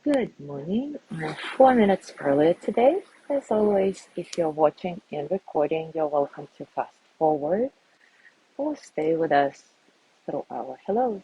Good morning. 4 minutes earlier today. As always, if you're watching and recording, you're welcome to fast forward or stay with us through our hellos.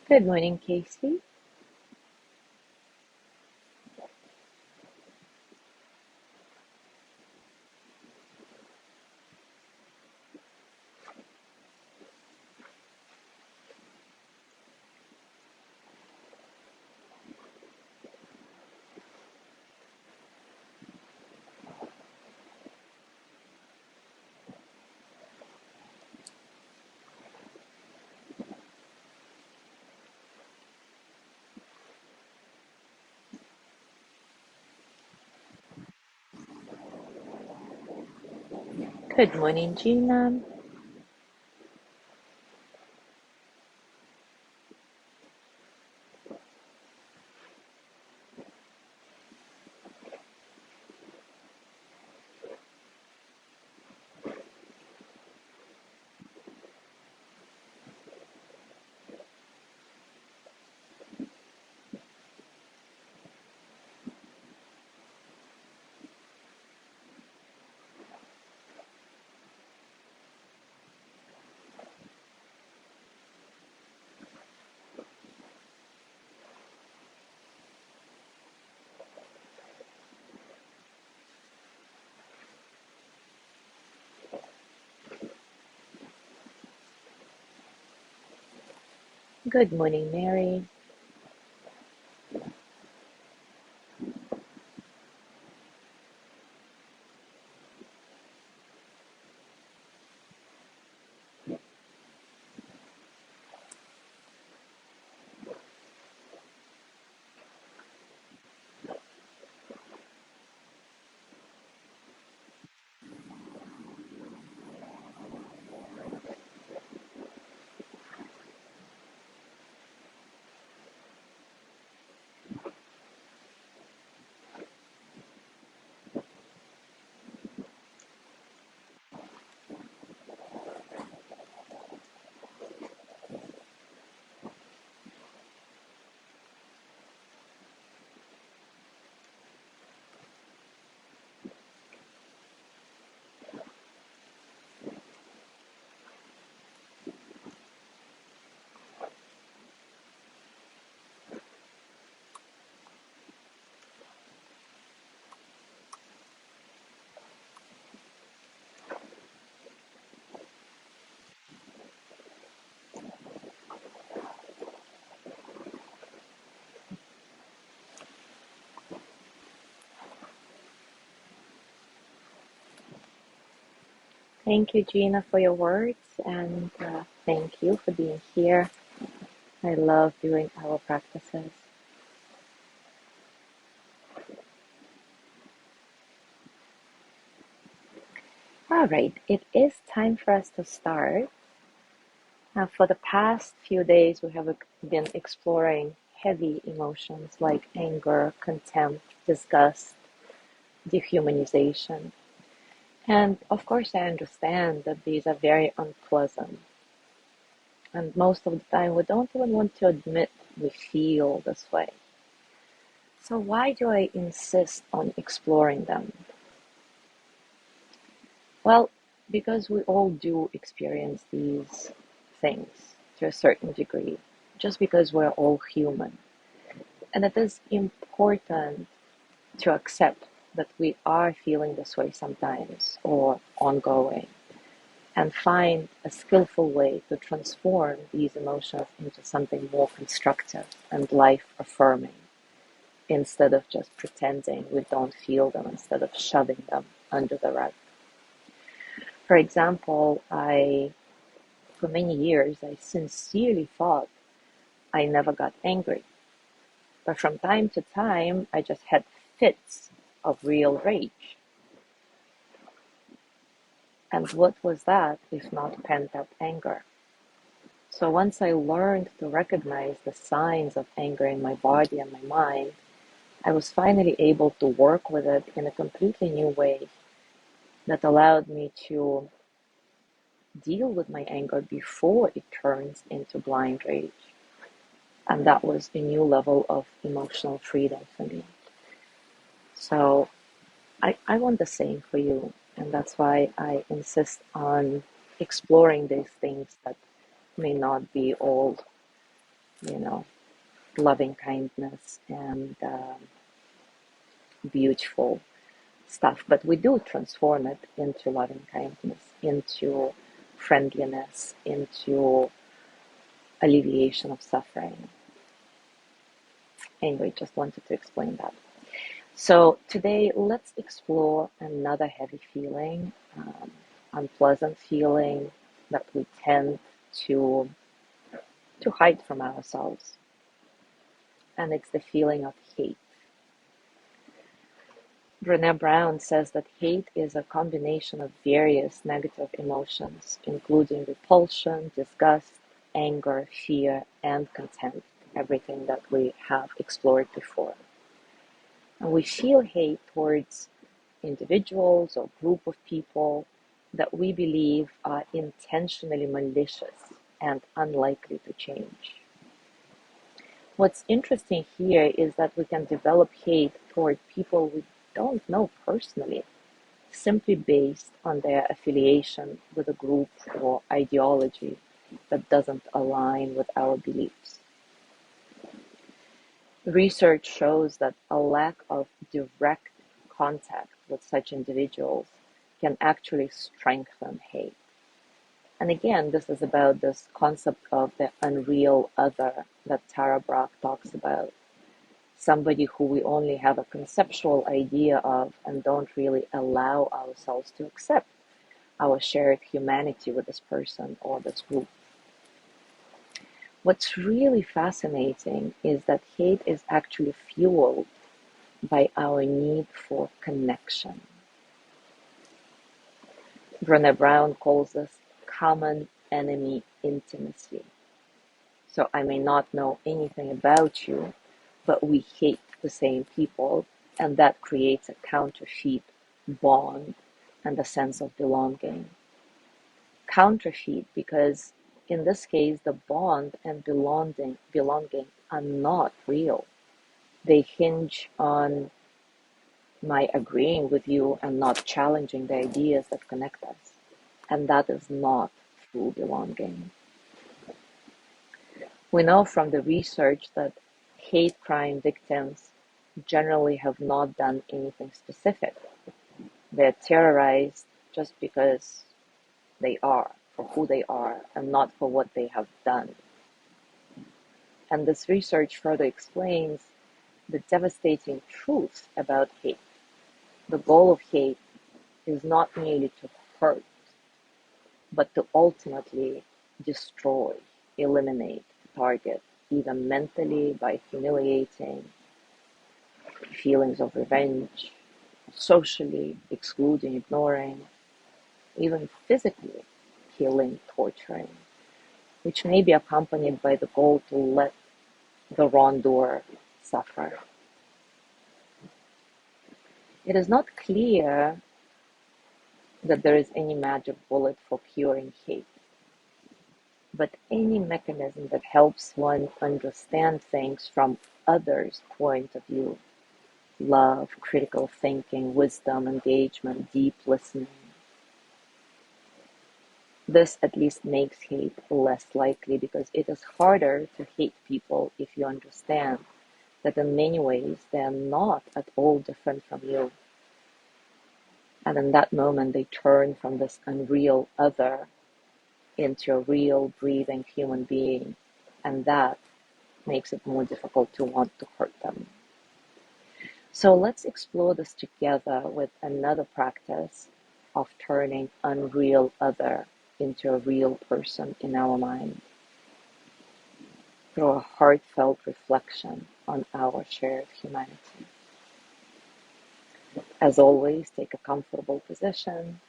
Good morning, Casey. Good morning, Gina. Good morning, Mary. Thank you, Gina, for your words, and thank you for being here. I love doing our practices. All right, it is time for us to start. For the past few days, we have been exploring heavy emotions like anger, contempt, disgust, dehumanization. And of course, I understand that these are very unpleasant. And most of the time, we don't even want to admit we feel this way. So, why do I insist on exploring them? Well, because we all do experience these things to a certain degree, just because we're all human. And it is important to accept that we are feeling this way sometimes or ongoing, and find a skillful way to transform these emotions into something more constructive and life affirming instead of just pretending we don't feel them, instead of shoving them under the rug. For example, for many years, I sincerely thought I never got angry. But from time to time, I just had fits of real rage. And what was that if not pent up anger? So once I learned to recognize the signs of anger in my body and my mind, I was finally able to work with it in a completely new way that allowed me to deal with my anger before it turns into blind rage. And that was a new level of emotional freedom for me. So I want the same for you. And that's why I insist on exploring these things that may not be all, you know, loving kindness and beautiful stuff. But we do transform it into loving kindness, into friendliness, into alleviation of suffering. Anyway, just wanted to explain that. So today, let's explore another heavy feeling, unpleasant feeling that we tend to hide from ourselves, and it's the feeling of hate. Brené Brown says that hate is a combination of various negative emotions, including repulsion, disgust, anger, fear, and contempt, everything that we have explored before. And we feel hate towards individuals or group of people that we believe are intentionally malicious and unlikely to change. What's interesting here is that we can develop hate toward people we don't know personally, simply based on their affiliation with a group or ideology that doesn't align with our beliefs. Research shows that a lack of direct contact with such individuals can actually strengthen hate. And again, this is about this concept of the unreal other that Tara Brach talks about. Somebody who we only have a conceptual idea of and don't really allow ourselves to accept our shared humanity with this person or this group. What's really fascinating is that hate is actually fueled by our need for connection. Brené Brown calls this common enemy intimacy. So I may not know anything about you, but we hate the same people, and that creates a counterfeit bond and a sense of belonging. Counterfeit because in this case, the bond and belonging are not real. They hinge on my agreeing with you and not challenging the ideas that connect us. And that is not true belonging. We know from the research that hate crime victims generally have not done anything specific. They're terrorized just because they are, for who they are, and not for what they have done. And this research further explains the devastating truth about hate. The goal of hate is not merely to hurt, but to ultimately destroy, eliminate, target, even mentally by humiliating feelings of revenge, socially excluding, ignoring. even physically killing, torturing, which may be accompanied by the goal to let the wrongdoer suffer. It is not clear that there is any magic bullet for curing hate, but any mechanism that helps one understand things from others' point of view: love, critical thinking, wisdom, engagement, deep listening. This at least makes hate less likely, because it is harder to hate people if you understand that in many ways they are not at all different from you. And in that moment, they turn from this unreal other into a real, breathing human being. And that makes it more difficult to want to hurt them. So let's explore this together with another practice of turning unreal other into a real person in our mind through a heartfelt reflection on our shared humanity. As always, take a comfortable position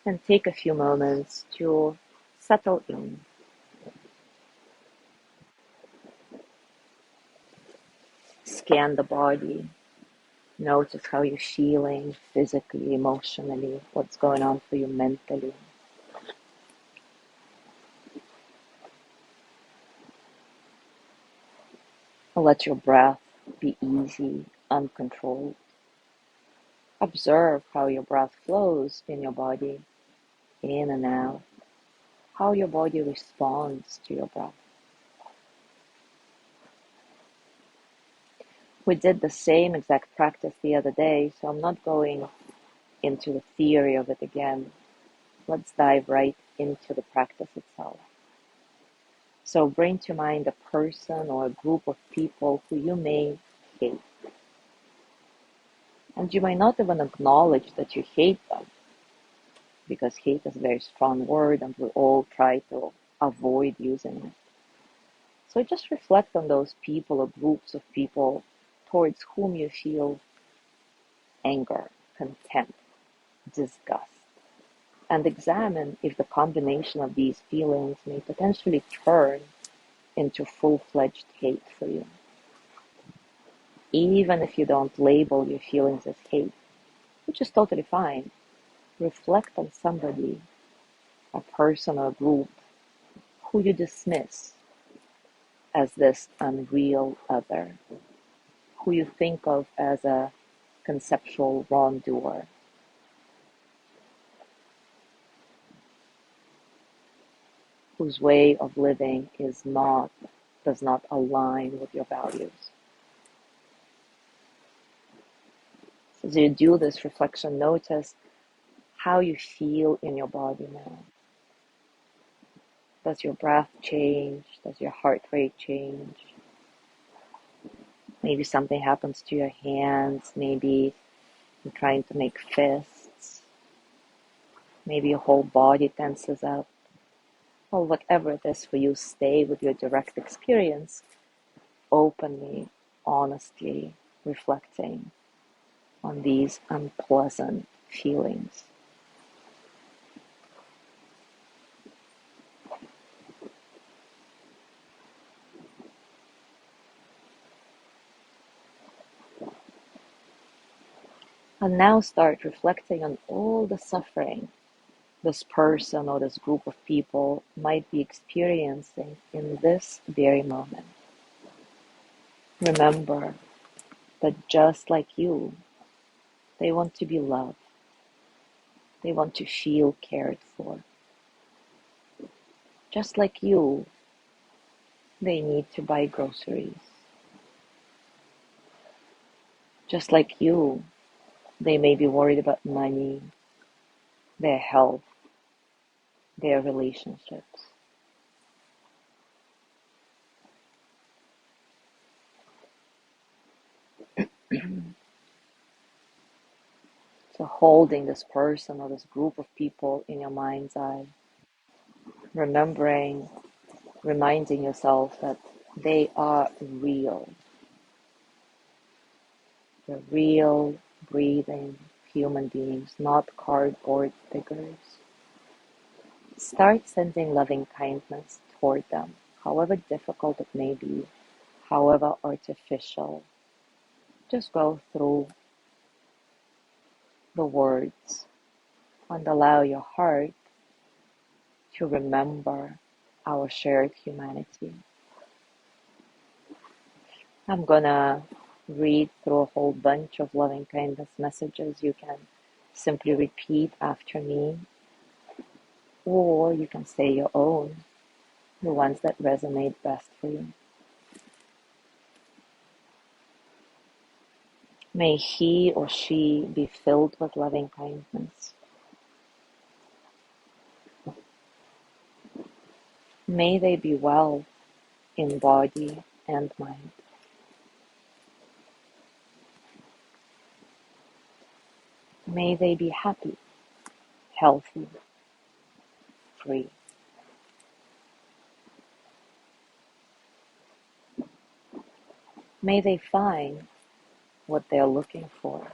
and take a few moments to settle in. Scan the body. Notice how you're feeling physically, emotionally, what's going on for you mentally. Let your breath be easy, uncontrolled. Observe how your breath flows in your body, in and out, how your body responds to your breath. We did the same exact practice the other day, so I'm not going into the theory of it again. Let's dive right into the practice itself. So bring to mind a person or a group of people who you may hate. And you might not even acknowledge that you hate them, because hate is a very strong word and we all try to avoid using it. So just reflect on those people or groups of people towards whom you feel anger, contempt, disgust, and examine if the combination of these feelings may potentially turn into full-fledged hate for you. Even if you don't label your feelings as hate, which is totally fine, reflect on somebody, a person or a group, who you dismiss as this unreal other, who you think of as a conceptual wrongdoer, whose way of living does not align with your values. So as you do this reflection, notice how you feel in your body now. Does your breath change? Does your heart rate change? Maybe something happens to your hands. Maybe you're trying to make fists. Maybe your whole body tenses up. Well, whatever it is for you, stay with your direct experience, openly, honestly, reflecting on these unpleasant feelings. And now start reflecting on all the suffering this person or this group of people might be experiencing in this very moment. Remember that just like you, they want to be loved. They want to feel cared for. Just like you, they need to buy groceries. Just like you, they may be worried about money, their health, their relationships. So holding this person or this group of people in your mind's eye, reminding yourself that they are real. They're real, breathing human beings, not cardboard figures. Start sending loving kindness toward them, however difficult it may be, however artificial. Just go through the words and allow your heart to remember our shared humanity. I'm gonna read through a whole bunch of loving kindness messages. You can simply repeat after me, or you can say your own, the ones that resonate best for you. May he or she be filled with loving kindness. May they be well in body and mind. May they be happy, healthy, free. May they find what they're looking for.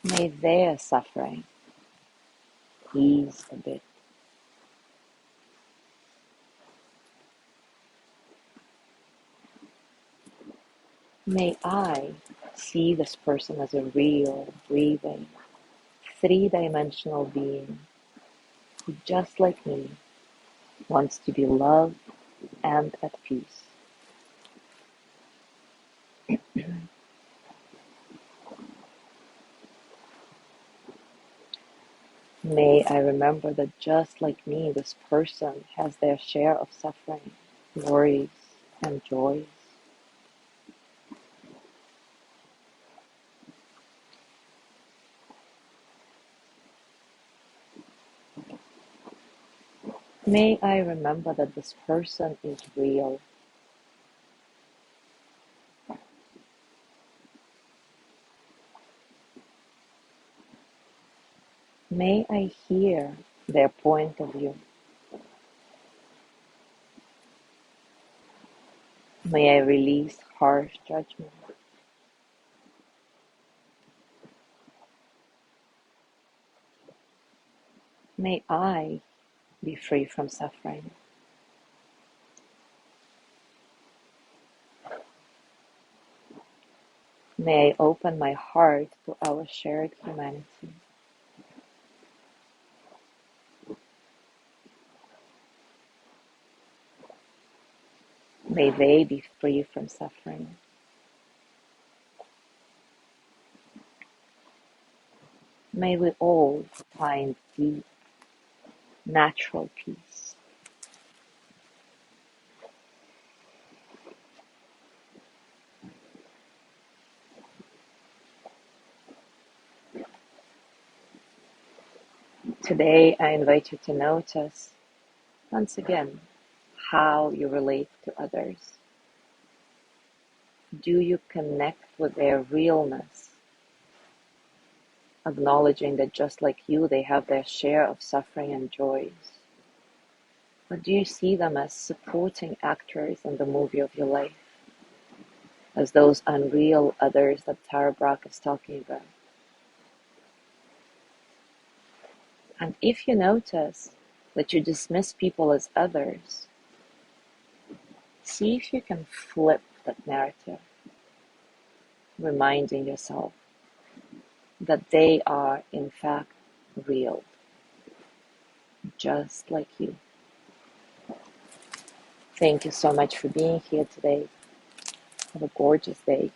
May their suffering ease a bit. May I see this person as a real, breathing, three-dimensional being who, just like me, wants to be loved and at peace. May I remember that just like me, this person has their share of suffering, worries, and joys. May I remember that this person is real. May I hear their point of view. May I release harsh judgment. May I be free from suffering. May I open my heart to our shared humanity. May they be free from suffering. May we all find deep, natural peace. Today, I invite you to notice, once again, how you relate to others. Do you connect with their realness, acknowledging that just like you, they have their share of suffering and joys? Or do you see them as supporting actors in the movie of your life, as those unreal others that Tara Brach is talking about? And if you notice that you dismiss people as others, see if you can flip that narrative, reminding yourself that they are, in fact, real, just like you. Thank you so much for being here today. Have a gorgeous day,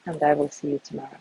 and I will see you tomorrow.